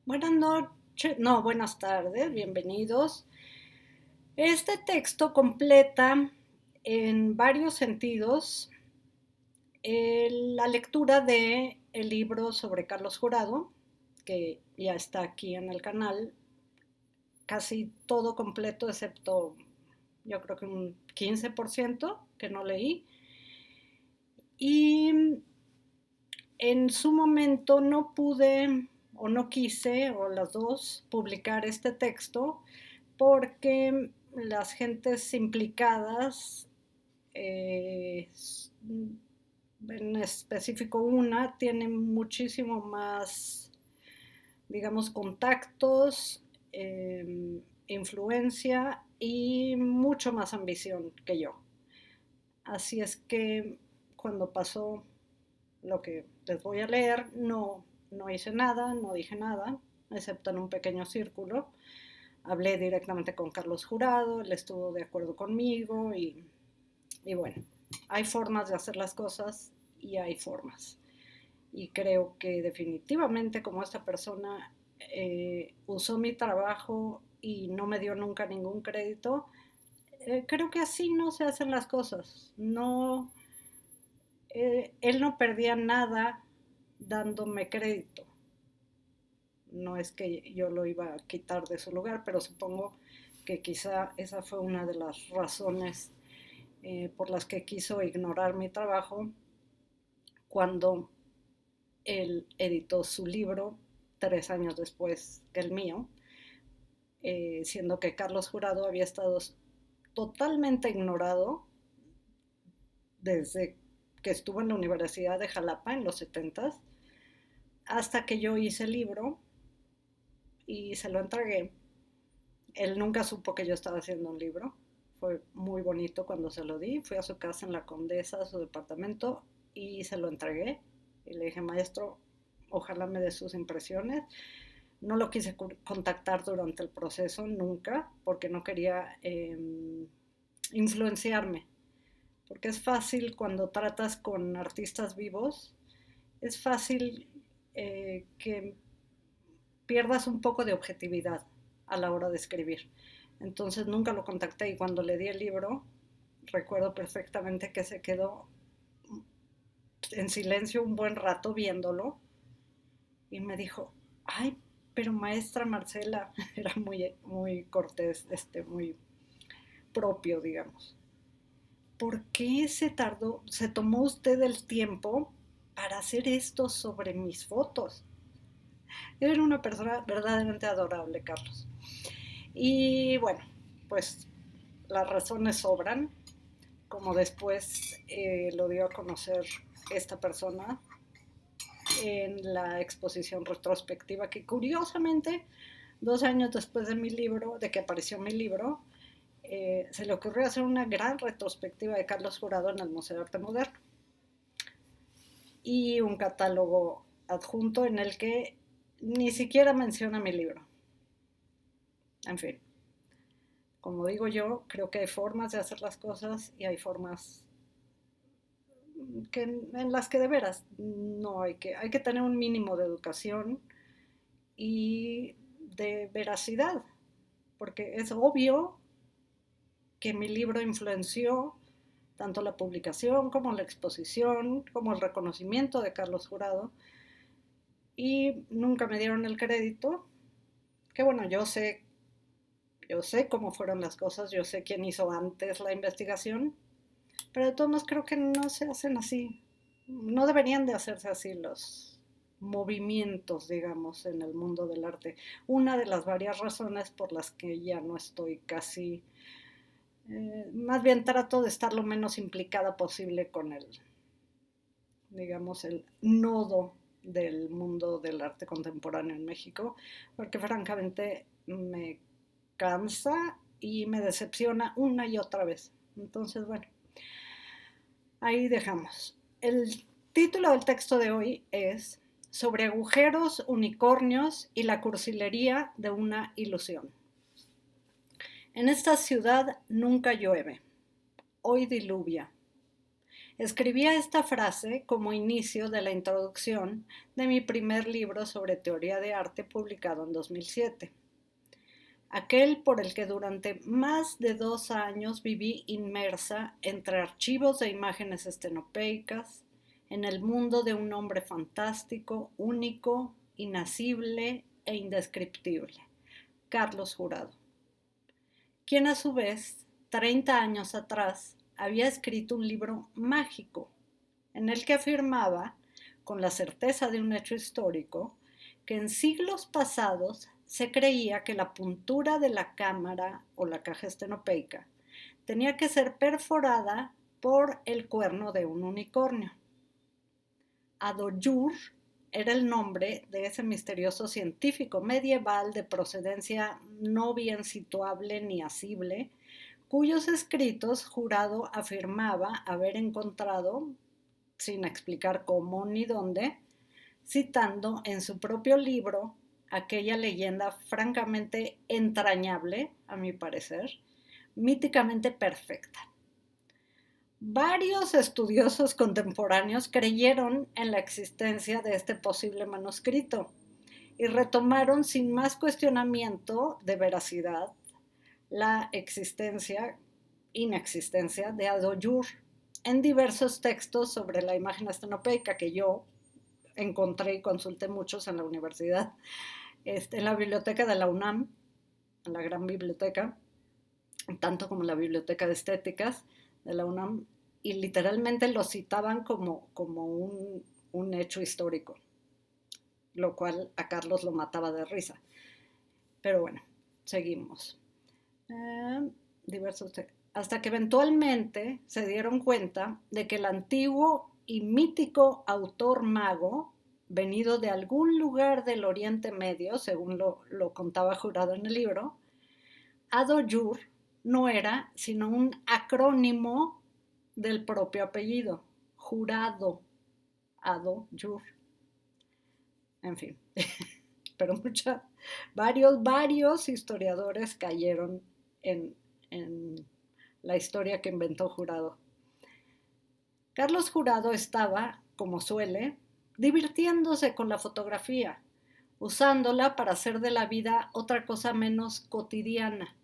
Buenas noches, no, buenas tardes, bienvenidos. Este texto completa en varios sentidos la lectura de el libro sobre Carlos Jurado, que ya está aquí en el canal, casi todo completo excepto yo creo que un 15% que no leí. Y en su momento no pude o no quise, o las dos, publicar este texto porque las gentes implicadas, eh, en específico una, tiene muchísimo más, digamos, contactos, influencia y mucho más ambición que yo. Así es que cuando pasó lo que les voy a leer, no hice nada, no dije nada, excepto en un pequeño círculo. Hablé directamente con Carlos Jurado, él estuvo de acuerdo conmigo y bueno, hay formas de hacer las cosas y hay formas. Y creo que definitivamente como esta persona usó mi trabajo y no me dio nunca ningún crédito, creo que así no se hacen las cosas. No, él no perdía nada dándome crédito. No es que yo lo iba a quitar de su lugar, pero supongo que quizá esa fue una de las razones por las que quiso ignorar mi trabajo cuando él editó su libro 3 años después que el mío, siendo que Carlos Jurado había estado totalmente ignorado desde que estuvo en la Universidad de Jalapa en los 70 hasta que yo hice el libro y se lo entregué. Él nunca supo que yo estaba haciendo un libro. Fue muy bonito cuando se lo di. Fui a su casa en la Condesa, a su departamento, y se lo entregué. Y le dije, maestro, ojalá me dé sus impresiones. No lo quise contactar durante el proceso nunca, porque no quería influenciarme. Porque es fácil cuando tratas con artistas vivos, es fácil que pierdas un poco de objetividad a la hora de escribir. Entonces nunca lo contacté y cuando le di el libro, recuerdo perfectamente que se quedó en silencio un buen rato viéndolo y me dijo, ay, pero maestra Marcela, era muy cortés, muy propio, digamos. ¿Por qué se tomó usted el tiempo para hacer esto sobre mis fotos? Era una persona verdaderamente adorable, Carlos. Y bueno, pues las razones sobran, como después lo dio a conocer esta persona en la exposición retrospectiva que curiosamente 2 años después de mi libro, de que apareció mi libro, se le ocurrió hacer una gran retrospectiva de Carlos Jurado en el Museo de Arte Moderno y un catálogo adjunto en el que ni siquiera menciona mi libro. En fin, como digo yo, creo que hay formas de hacer las cosas y hay formas en las que de veras no hay que tener un mínimo de educación y de veracidad, porque es obvio que mi libro influenció tanto la publicación como la exposición, como el reconocimiento de Carlos Jurado, y nunca me dieron el crédito, que bueno, yo sé cómo fueron las cosas, yo sé quién hizo antes la investigación, pero de todos modos creo que no se hacen así. No deberían de hacerse así los movimientos, digamos, en el mundo del arte. Una de las varias razones por las que ya no estoy casi, más bien trato de estar lo menos implicada posible con el, digamos, el nodo del mundo del arte contemporáneo en México, porque francamente me cansa y me decepciona una y otra vez. Entonces, bueno, ahí dejamos. El título del texto de hoy es Sobre agujeros, unicornios y la cursilería de una ilusión. En esta ciudad nunca llueve, hoy diluvia. Escribía esta frase como inicio de la introducción de mi primer libro sobre teoría de arte publicado en 2007. Aquel por el que durante más de 2 años viví inmersa entre archivos de imágenes estenopeicas, en el mundo de un hombre fantástico, único, inacible e indescriptible, Carlos Jurado, quien a su vez, 30 años atrás, había escrito un libro mágico en el que afirmaba, con la certeza de un hecho histórico, que en siglos pasados se creía que la puntura de la cámara o la caja estenopeica tenía que ser perforada por el cuerno de un unicornio. Adoyur era el nombre de ese misterioso científico medieval de procedencia no bien situable ni asible, cuyos escritos Jurado afirmaba haber encontrado, sin explicar cómo ni dónde, citando en su propio libro aquella leyenda francamente entrañable, a mi parecer, míticamente perfecta. Varios estudiosos contemporáneos creyeron en la existencia de este posible manuscrito y retomaron sin más cuestionamiento de veracidad la inexistencia de Adoyur en diversos textos sobre la imagen estenopeica que yo encontré y consulté muchos en la universidad, en la biblioteca de la UNAM, en la gran biblioteca, tanto como la biblioteca de estéticas de la UNAM, y literalmente lo citaban como un hecho histórico, lo cual a Carlos lo mataba de risa. Pero bueno, seguimos. Hasta que eventualmente se dieron cuenta de que el antiguo y mítico autor mago, venido de algún lugar del Oriente Medio, según lo contaba Jurado en el libro, Adoyur no era sino un acrónimo del propio apellido, Jurado, Adoyur. En fin, pero varios historiadores cayeron en la historia que inventó Jurado. Carlos Jurado estaba, como suele, divirtiéndose con la fotografía, usándola para hacer de la vida otra cosa menos cotidiana,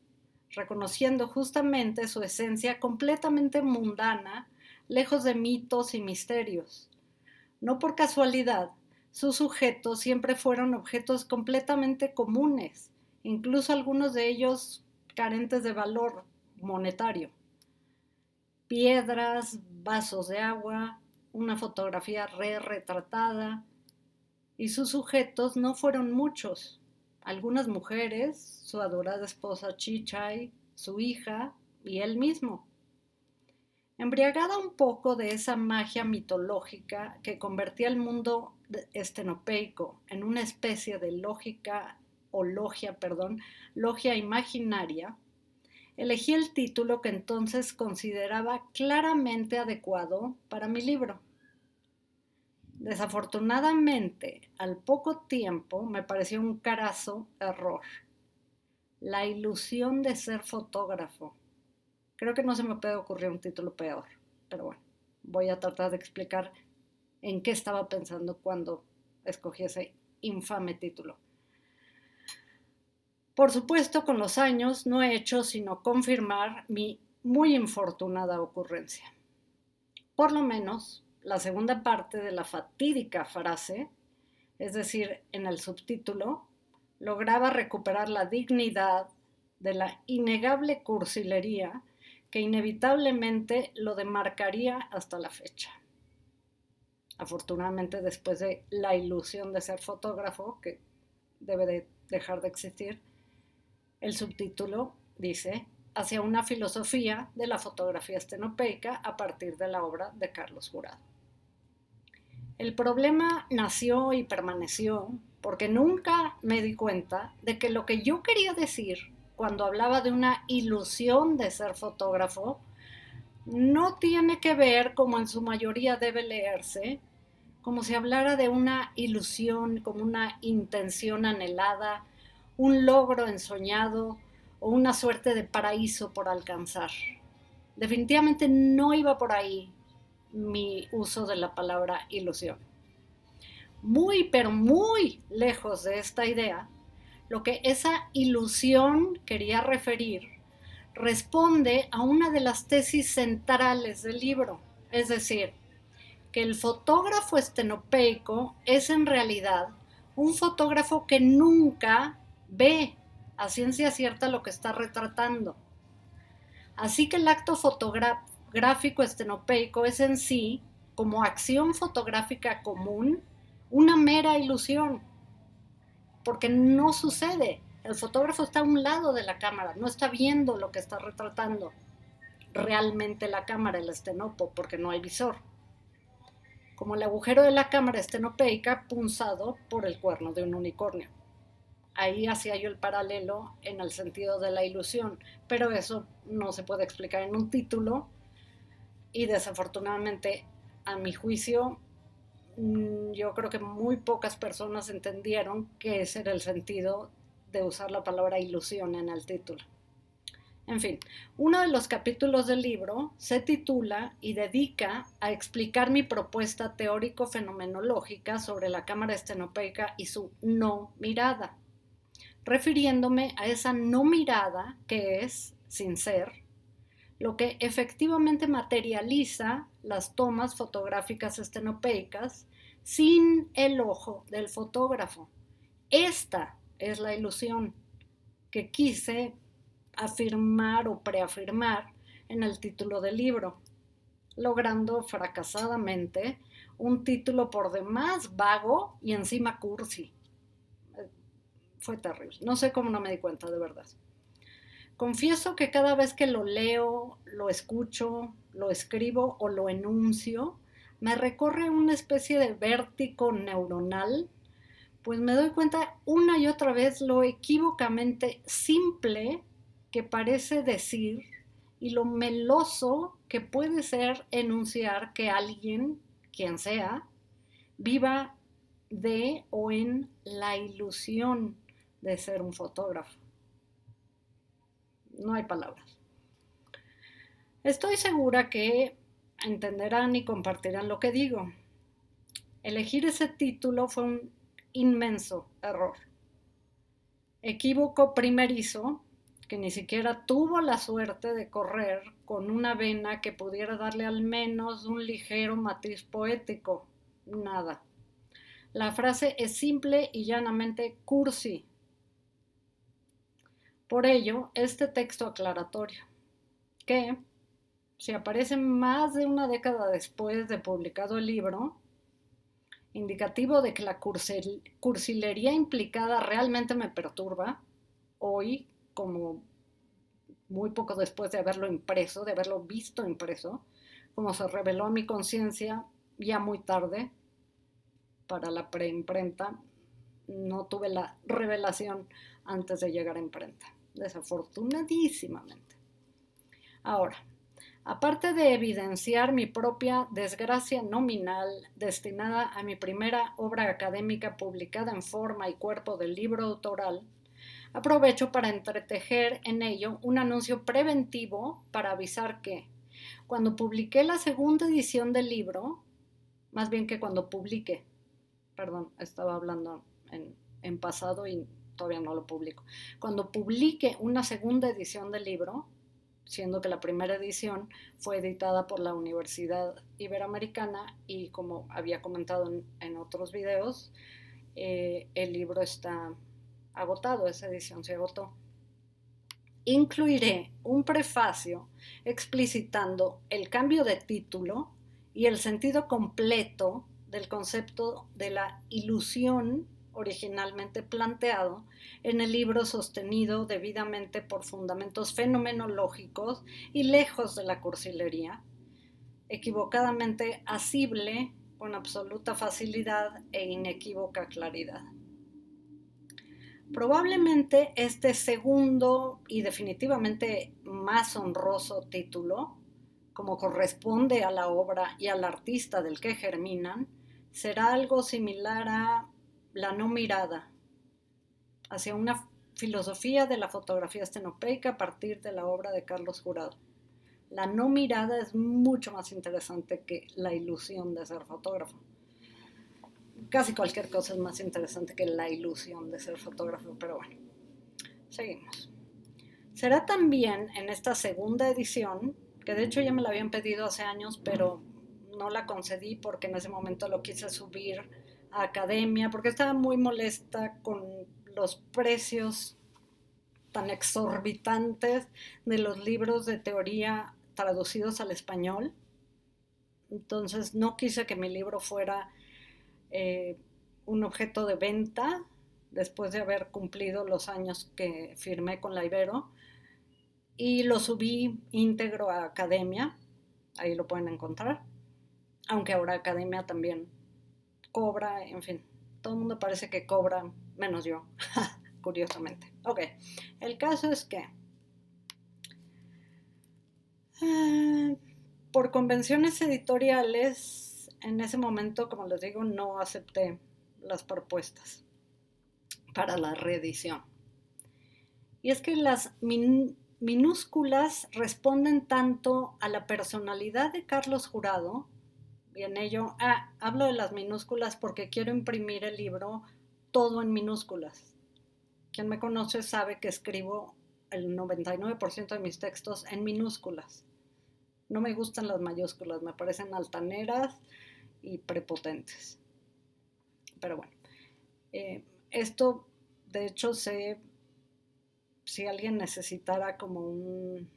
reconociendo justamente su esencia completamente mundana, lejos de mitos y misterios. No por casualidad, sus sujetos siempre fueron objetos completamente comunes, incluso algunos de ellos carentes de valor monetario. Piedras, vasos de agua, una fotografía retratada, y sus sujetos no fueron muchos. Algunas mujeres, su adorada esposa Chichai, su hija y él mismo. Embriagada un poco de esa magia mitológica que convertía el mundo estenopeico en una especie de logia imaginaria, elegí el título que entonces consideraba claramente adecuado para mi libro. Desafortunadamente, al poco tiempo me pareció un carazo error. La ilusión de ser fotógrafo. Creo que no se me puede ocurrir un título peor, pero bueno, voy a tratar de explicar en qué estaba pensando cuando escogí ese infame título. Por supuesto, con los años no he hecho sino confirmar mi muy infortunada ocurrencia. Por lo menos, la segunda parte de la fatídica frase, es decir, en el subtítulo, lograba recuperar la dignidad de la innegable cursilería que inevitablemente lo demarcaría hasta la fecha. Afortunadamente, después de la ilusión de ser fotógrafo, que debe de dejar de existir, el subtítulo dice hacia una filosofía de la fotografía estenopeica a partir de la obra de Carlos Jurado. El problema nació y permaneció porque nunca me di cuenta de que lo que yo quería decir cuando hablaba de una ilusión de ser fotógrafo no tiene que ver, como en su mayoría debe leerse, como si hablara de una ilusión, como una intención anhelada, un logro ensoñado o una suerte de paraíso por alcanzar. Definitivamente no iba por ahí, mi uso de la palabra ilusión. Muy, pero muy lejos de esta idea, lo que esa ilusión quería referir responde a una de las tesis centrales del libro, es decir, que el fotógrafo estenopeico es en realidad un fotógrafo que nunca ve a ciencia cierta lo que está retratando. Así que el acto fotográfico estenopeico es en sí, como acción fotográfica común, una mera ilusión, porque no sucede. El fotógrafo está a un lado de la cámara, no está viendo lo que está retratando realmente la cámara, el estenopo, porque no hay visor. Como el agujero de la cámara estenopeica punzado por el cuerno de un unicornio. Ahí hacía yo el paralelo en el sentido de la ilusión, pero eso no se puede explicar en un título y desafortunadamente, a mi juicio, yo creo que muy pocas personas entendieron que ese era el sentido de usar la palabra ilusión en el título. En fin, uno de los capítulos del libro se titula y dedica a explicar mi propuesta teórico-fenomenológica sobre la cámara estenopeica y su no mirada, refiriéndome a esa no mirada que es, sin ser, lo que efectivamente materializa las tomas fotográficas estenopeicas sin el ojo del fotógrafo. Esta es la ilusión que quise afirmar o preafirmar en el título del libro, logrando fracasadamente un título por demás vago y encima cursi. Fue terrible. No sé cómo no me di cuenta, de verdad. Confieso que cada vez que lo leo, lo escucho, lo escribo o lo enuncio, me recorre una especie de vértigo neuronal, pues me doy cuenta una y otra vez lo equívocamente simple que parece decir y lo meloso que puede ser enunciar que alguien, quien sea, viva de o en la ilusión de ser un fotógrafo. No hay palabras. Estoy segura que entenderán y compartirán lo que digo. Elegir ese título fue un inmenso error. Equívoco primerizo que ni siquiera tuvo la suerte de correr con una vena que pudiera darle al menos un ligero matiz poético. Nada. La frase es simple y llanamente cursi. Por ello, este texto aclaratorio, que, si aparece más de una década después de publicado el libro, indicativo de que la cursilería implicada realmente me perturba, hoy, como muy poco después de haberlo impreso, de haberlo visto impreso, como se reveló a mi conciencia ya muy tarde para la preimprenta, no tuve la revelación antes de llegar a imprenta, desafortunadísimamente. Ahora, aparte de evidenciar mi propia desgracia nominal destinada a mi primera obra académica publicada en forma y cuerpo del libro autoral, aprovecho para entretejer en ello un anuncio preventivo para avisar que, cuando publiqué la segunda edición del libro, más bien que cuando publiqué, perdón, estaba hablando en pasado y todavía no lo publico, cuando publique una segunda edición del libro, siendo que la primera edición fue editada por la Universidad Iberoamericana y, como había comentado en otros videos, el libro está agotado, esa edición se agotó. Incluiré un prefacio explicitando el cambio de título y el sentido completo del concepto de la ilusión originalmente planteado en el libro, sostenido debidamente por fundamentos fenomenológicos y lejos de la cursilería, equivocadamente asible con absoluta facilidad e inequívoca claridad. Probablemente este segundo y definitivamente más honroso título, como corresponde a la obra y al artista del que germinan, será algo similar a La no mirada, hacia una filosofía de la fotografía estenopeica a partir de la obra de Carlos Jurado. La no mirada es mucho más interesante que la ilusión de ser fotógrafo. Casi cualquier cosa es más interesante que la ilusión de ser fotógrafo, pero bueno, seguimos. Será también en esta segunda edición, que de hecho ya me la habían pedido hace años, pero no la concedí porque en ese momento lo quise subir a Academia, porque estaba muy molesta con los precios tan exorbitantes de los libros de teoría traducidos al español. Entonces no quise que mi libro fuera un objeto de venta después de haber cumplido los años que firmé con la Ibero, y lo subí íntegro a Academia, ahí lo pueden encontrar, aunque ahora Academia también cobra, en fin, todo el mundo parece que cobra, menos yo, curiosamente. Ok, el caso es que por convenciones editoriales, en ese momento, como les digo, no acepté las propuestas para la reedición. Y es que las minúsculas responden tanto a la personalidad de Carlos Jurado, y en ello, hablo de las minúsculas porque quiero imprimir el libro todo en minúsculas. Quien me conoce sabe que escribo el 99% de mis textos en minúsculas. No me gustan las mayúsculas, me parecen altaneras y prepotentes. Pero bueno, esto de hecho si alguien necesitara como un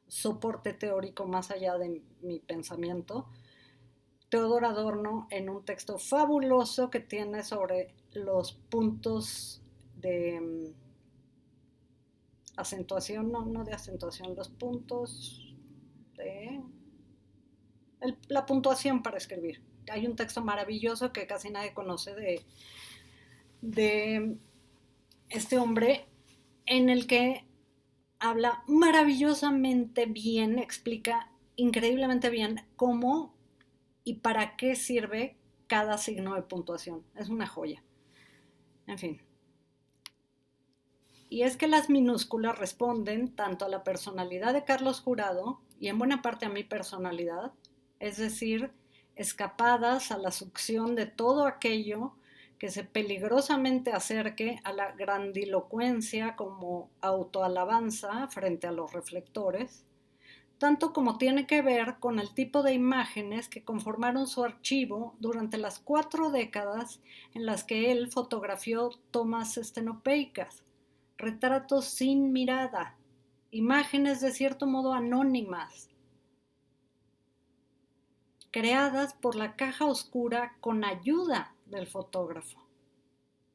soporte teórico más allá de mi pensamiento, Teodor Adorno, en un texto fabuloso que tiene sobre los puntos de acentuación, no de acentuación, los puntos de la puntuación para escribir. Hay un texto maravilloso que casi nadie conoce de este hombre en el que habla maravillosamente bien, explica increíblemente bien cómo y para qué sirve cada signo de puntuación. Es una joya. En fin. Y es que las minúsculas responden tanto a la personalidad de Carlos Jurado y en buena parte a mi personalidad, es decir, escapadas a la succión de todo aquello que se peligrosamente acerque a la grandilocuencia como autoalabanza frente a los reflectores, tanto como tiene que ver con el tipo de imágenes que conformaron su archivo durante las 4 décadas en las que él fotografió tomas estenopeicas, retratos sin mirada, imágenes de cierto modo anónimas, creadas por la caja oscura con ayuda del fotógrafo,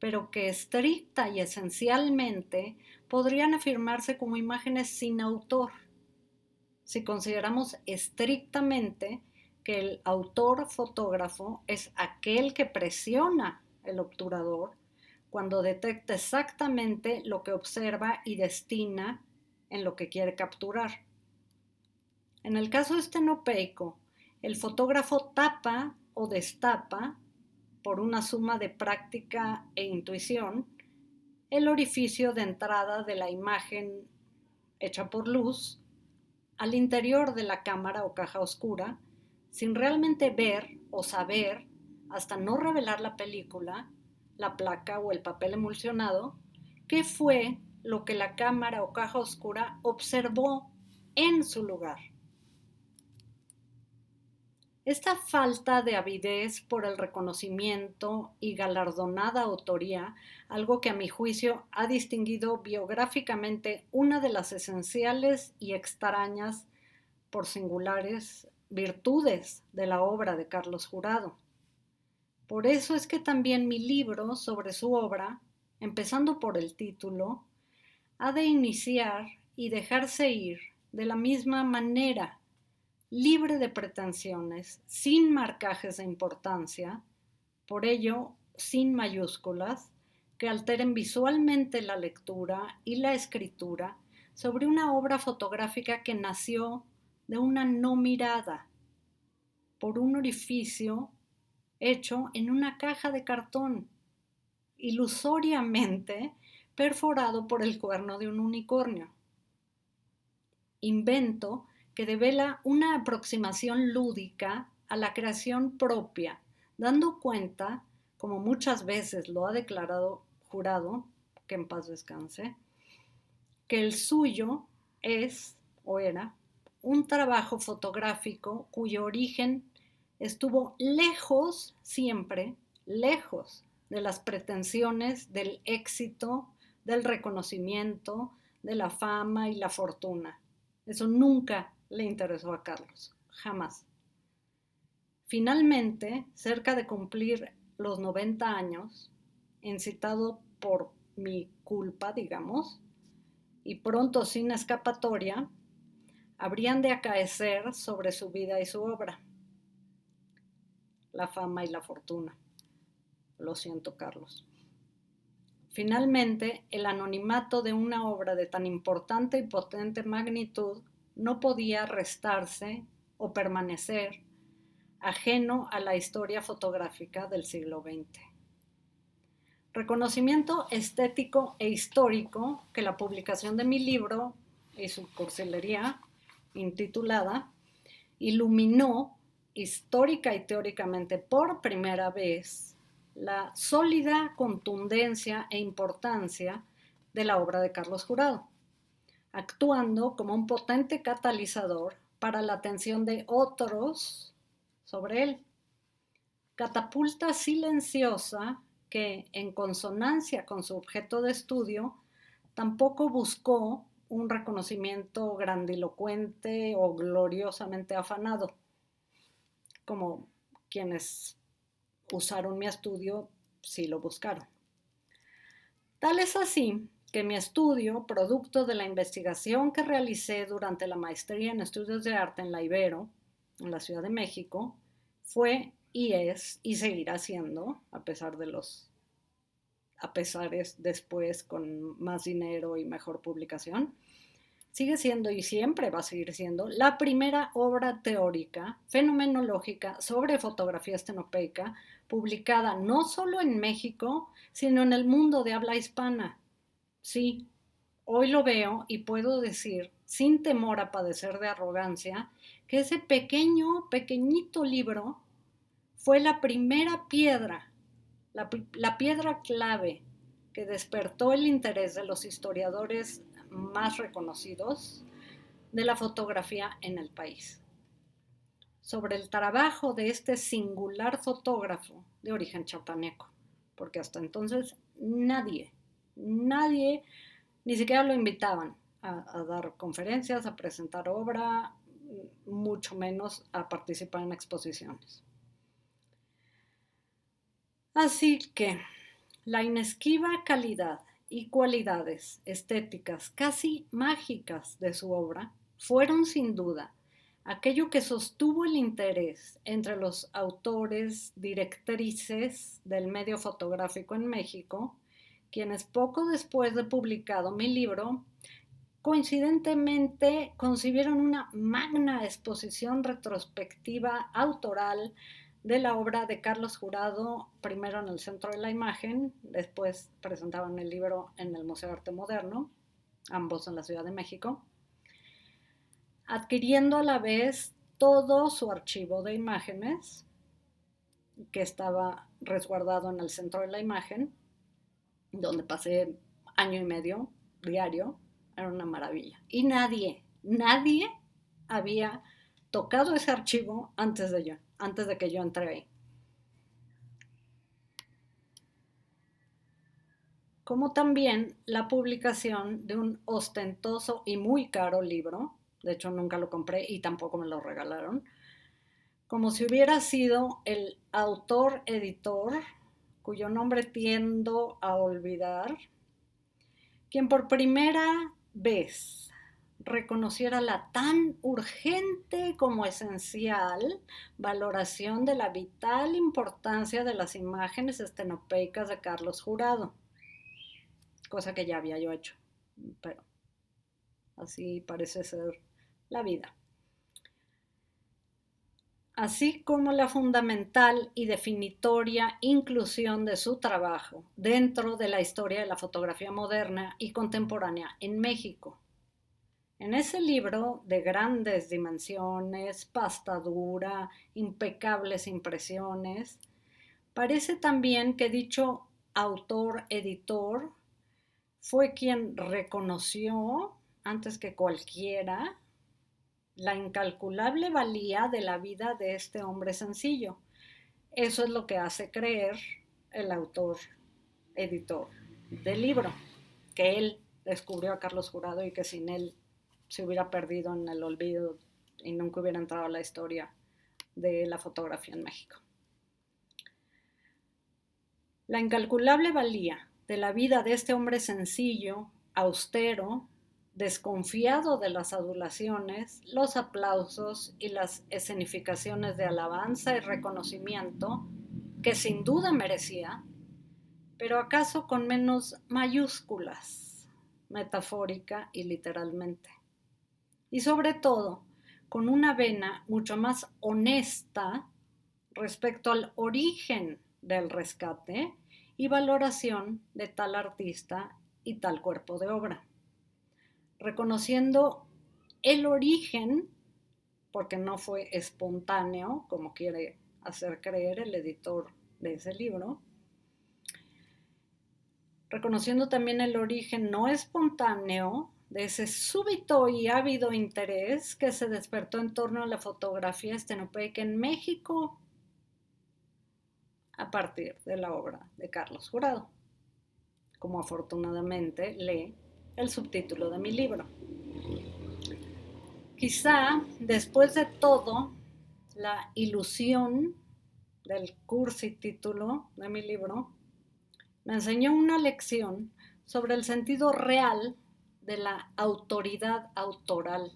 pero que estricta y esencialmente podrían afirmarse como imágenes sin autor, si consideramos estrictamente que el autor fotógrafo es aquel que presiona el obturador cuando detecta exactamente lo que observa y destina en lo que quiere capturar. En el caso estenopeico, el fotógrafo tapa o destapa, por una suma de práctica e intuición, el orificio de entrada de la imagen hecha por luz al interior de la cámara o caja oscura, sin realmente ver o saber, hasta no revelar la película, la placa o el papel emulsionado, qué fue lo que la cámara o caja oscura observó en su lugar. Esta falta de avidez por el reconocimiento y galardonada autoría, algo que a mi juicio ha distinguido biográficamente una de las esenciales y extrañas por singulares virtudes de la obra de Carlos Jurado. Por eso es que también mi libro sobre su obra, empezando por el título, ha de iniciar y dejarse ir de la misma manera, libre de pretensiones, sin marcajes de importancia, por ello sin mayúsculas, que alteren visualmente la lectura y la escritura sobre una obra fotográfica que nació de una no mirada, por un orificio hecho en una caja de cartón, ilusoriamente perforado por el cuerno de un unicornio. Invento que devela una aproximación lúdica a la creación propia, dando cuenta, como muchas veces lo ha declarado Jurado, que en paz descanse, que el suyo es o era un trabajo fotográfico cuyo origen estuvo lejos, siempre lejos de las pretensiones del éxito, del reconocimiento, de la fama y la fortuna. Eso nunca le interesó a Carlos, jamás. Finalmente, cerca de cumplir los 90 años, incitado por mi culpa, digamos, y pronto sin escapatoria, habrían de acaecer sobre su vida y su obra. La fama y la fortuna. Lo siento, Carlos. Finalmente, el anonimato de una obra de tan importante y potente magnitud no podía restarse o permanecer ajeno a la historia fotográfica del siglo XX. Reconocimiento estético e histórico que la publicación de mi libro y su cursilería intitulada iluminó histórica y teóricamente por primera vez la sólida contundencia e importancia de la obra de Carlos Jurado, actuando como un potente catalizador para la atención de otros sobre él. Catapulta silenciosa que, en consonancia con su objeto de estudio, tampoco buscó un reconocimiento grandilocuente o gloriosamente afanado, como quienes usaron mi estudio sí lo buscaron. Tal es así que mi estudio, producto de la investigación que realicé durante la maestría en estudios de arte en la Ibero, en la Ciudad de México, fue y es y seguirá siendo, a pesar de los apesares después con más dinero y mejor publicación, sigue siendo y siempre va a seguir siendo la primera obra teórica fenomenológica sobre fotografía estenopeica publicada no solo en México, sino en el mundo de habla hispana. Sí, hoy lo veo y puedo decir, sin temor a padecer de arrogancia, que ese pequeñito libro fue la primera piedra, la piedra clave que despertó el interés de los historiadores más reconocidos de la fotografía en el país, sobre el trabajo de este singular fotógrafo de origen chapaneco, porque hasta entonces nadie, ni siquiera lo invitaban a dar conferencias, a presentar obra, mucho menos a participar en exposiciones. Así que la inesquiva calidad y cualidades estéticas casi mágicas de su obra fueron sin duda aquello que sostuvo el interés entre los autores, directrices del medio fotográfico en México, quienes poco después de publicado mi libro, coincidentemente concibieron una magna exposición retrospectiva autoral de la obra de Carlos Jurado, primero en el Centro de la Imagen, después presentaban el libro en el Museo de Arte Moderno, ambos en la Ciudad de México, adquiriendo a la vez todo su archivo de imágenes, que estaba resguardado en el Centro de la Imagen, donde pasé año y medio diario. Era una maravilla. Y nadie había tocado ese archivo antes de que yo entré ahí. Como también la publicación de un ostentoso y muy caro libro, de hecho nunca lo compré y tampoco me lo regalaron, como si hubiera sido el autor-editor, cuyo nombre tiendo a olvidar, quien por primera vez reconociera la tan urgente como esencial valoración de la vital importancia de las imágenes estenopeicas de Carlos Jurado, cosa que ya había yo hecho, pero así parece ser la vida. Así como la fundamental y definitoria inclusión de su trabajo dentro de la historia de la fotografía moderna y contemporánea en México, En ese libro de grandes dimensiones, pasta dura, impecables impresiones, parece también que dicho autor-editor fue quien reconoció, antes que cualquiera, la incalculable valía de la vida de este hombre sencillo. Eso es lo que hace creer el autor-editor del libro, que él descubrió a Carlos Jurado y que sin él se hubiera perdido en el olvido y nunca hubiera entrado a la historia de la fotografía en México. La incalculable valía de la vida de este hombre sencillo, austero, desconfiado de las adulaciones, los aplausos y las escenificaciones de alabanza y reconocimiento, que sin duda merecía, pero acaso con menos mayúsculas, metafórica y literalmente. Y sobre todo, con una vena mucho más honesta respecto al origen del rescate y valoración de tal artista y tal cuerpo de obra. Reconociendo el origen, porque no fue espontáneo, como quiere hacer creer el editor de ese libro, reconociendo también el origen no espontáneo de ese súbito y ávido interés que se despertó en torno a la fotografía estenopeica en México a partir de la obra de Carlos Jurado, como afortunadamente lee el subtítulo de mi libro. Quizá, después de todo, la ilusión del cursi título de mi libro me enseñó una lección sobre el sentido real de la autoridad autoral,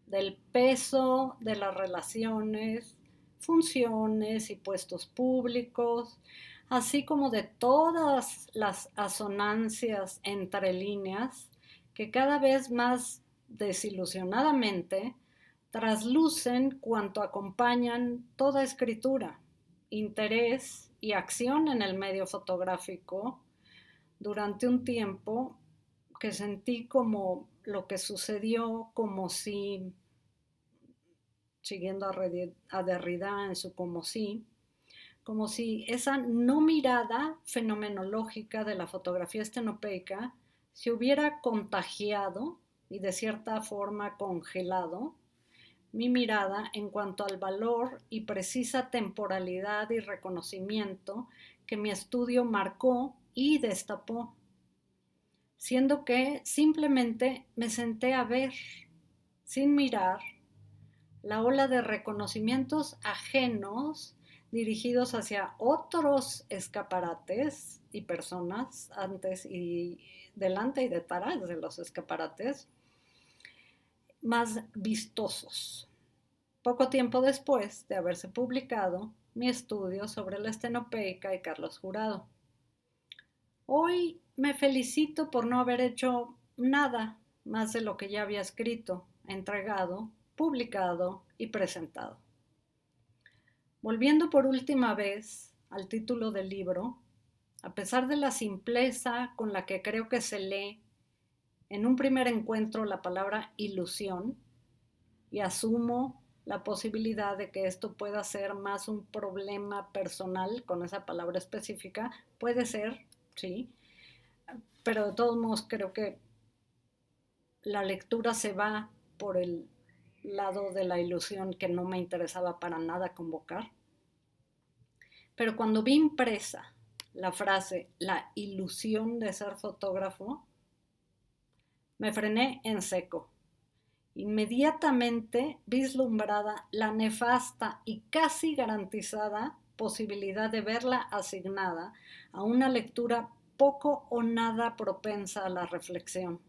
del peso de las relaciones, funciones y puestos públicos, así como de todas las asonancias entre líneas que cada vez más desilusionadamente traslucen cuanto acompañan toda escritura, interés y acción en el medio fotográfico durante un tiempo que sentí como lo que sucedió, como si, siguiendo a Derrida en su como si esa no mirada fenomenológica de la fotografía estenopeica se hubiera contagiado y de cierta forma congelado mi mirada en cuanto al valor y precisa temporalidad y reconocimiento que mi estudio marcó y destapó, siendo que simplemente me senté a ver, sin mirar, la ola de reconocimientos ajenos dirigidos hacia otros escaparates y personas antes y delante y detrás de los escaparates más vistosos. Poco tiempo después de haberse publicado mi estudio sobre la estenopeica y Carlos Jurado. Hoy me felicito por no haber hecho nada más de lo que ya había escrito, entregado, publicado y presentado. Volviendo por última vez al título del libro, a pesar de la simpleza con la que creo que se lee en un primer encuentro la palabra ilusión, y asumo la posibilidad de que esto pueda ser más un problema personal con esa palabra específica, puede ser, sí, pero de todos modos creo que la lectura se va por el lado de la ilusión que no me interesaba para nada convocar. Pero cuando vi impresa la frase "la ilusión de ser fotógrafo", me frené en seco. Inmediatamente vislumbrada la nefasta y casi garantizada posibilidad de verla asignada a una lectura poco o nada propensa a la reflexión.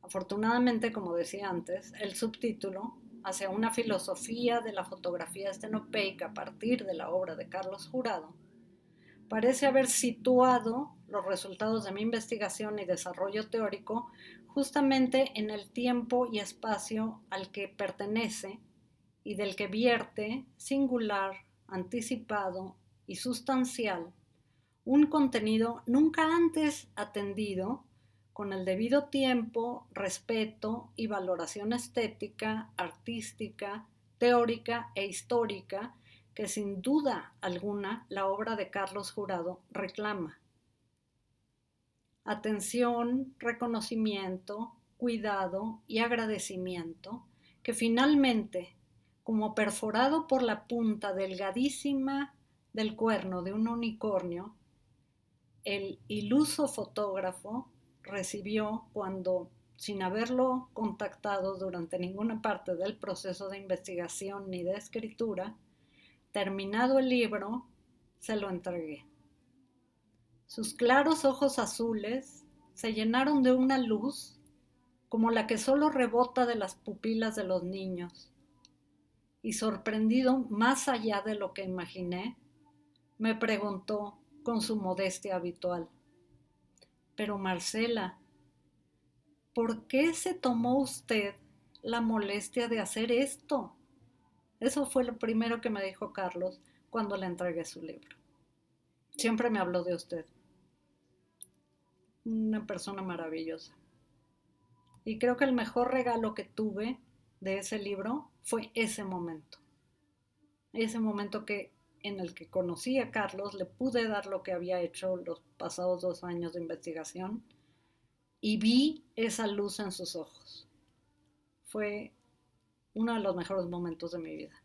Afortunadamente, como decía antes, el subtítulo, hacia una filosofía de la fotografía estenopeica a partir de la obra de Carlos Jurado, parece haber situado los resultados de mi investigación y desarrollo teórico justamente en el tiempo y espacio al que pertenece y del que vierte, singular, anticipado y sustancial, un contenido nunca antes atendido con el debido tiempo, respeto y valoración estética, artística, teórica e histórica que sin duda alguna la obra de Carlos Jurado reclama. Atención, reconocimiento, cuidado y agradecimiento que finalmente, como perforado por la punta delgadísima del cuerno de un unicornio, el iluso fotógrafo recibió cuando, sin haberlo contactado durante ninguna parte del proceso de investigación ni de escritura, terminado el libro, se lo entregué. Sus claros ojos azules se llenaron de una luz como la que solo rebota de las pupilas de los niños, y sorprendido más allá de lo que imaginé, me preguntó con su modestia habitual: pero Marcela, ¿por qué se tomó usted la molestia de hacer esto? Eso fue lo primero que me dijo Carlos cuando le entregué su libro. Siempre me habló de usted. Una persona maravillosa. Y creo que el mejor regalo que tuve de ese libro fue ese momento. Ese momento en el que conocí a Carlos, le pude dar lo que había hecho los pasados 2 años de investigación y vi esa luz en sus ojos. Fue uno de los mejores momentos de mi vida.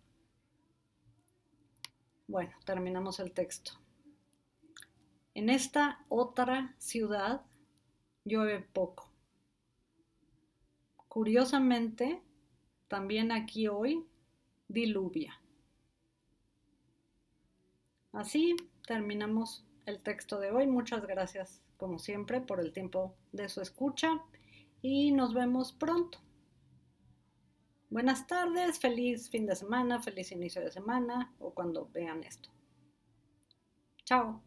Bueno, terminamos el texto. En esta otra ciudad llueve poco. Curiosamente, también aquí hoy diluvia. Así terminamos el texto de hoy. Muchas gracias, como siempre, por el tiempo de su escucha y nos vemos pronto. Buenas tardes, feliz fin de semana, feliz inicio de semana o cuando vean esto. Chao.